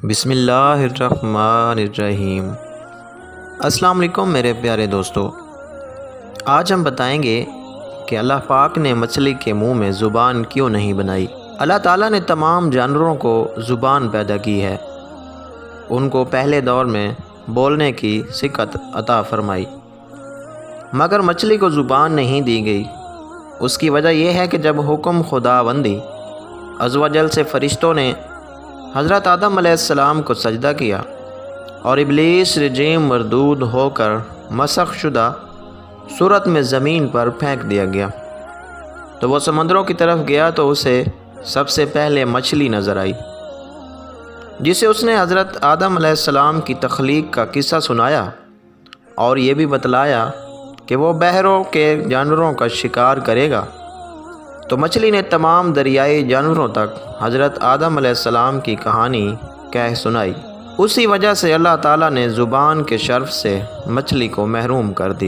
بسم اللہ الرحمن الرحیم۔ السلام علیکم میرے پیارے دوستو، آج ہم بتائیں گے کہ اللہ پاک نے مچھلی کے منہ میں زبان کیوں نہیں بنائی۔ اللہ تعالیٰ نے تمام جانوروں کو زبان پیدا کی ہے، ان کو پہلے دور میں بولنے کی سکت عطا فرمائی، مگر مچھلی کو زبان نہیں دی گئی۔ اس کی وجہ یہ ہے کہ جب حکم خداوندی عز و جل سے فرشتوں نے حضرت آدم علیہ السلام کو سجدہ کیا اور ابلیس رجیم مردود ہو کر مسخ شدہ صورت میں زمین پر پھینک دیا گیا، تو وہ سمندروں کی طرف گیا تو اسے سب سے پہلے مچھلی نظر آئی، جسے اس نے حضرت آدم علیہ السلام کی تخلیق کا قصہ سنایا اور یہ بھی بتلایا کہ وہ بحروں کے جانوروں کا شکار کرے گا۔ تو مچھلی نے تمام دریائی جانوروں تک حضرت آدم علیہ السلام کی کہانی کہہ سنائی۔ اسی وجہ سے اللہ تعالیٰ نے زبان کے شرف سے مچھلی کو محروم کر دیا۔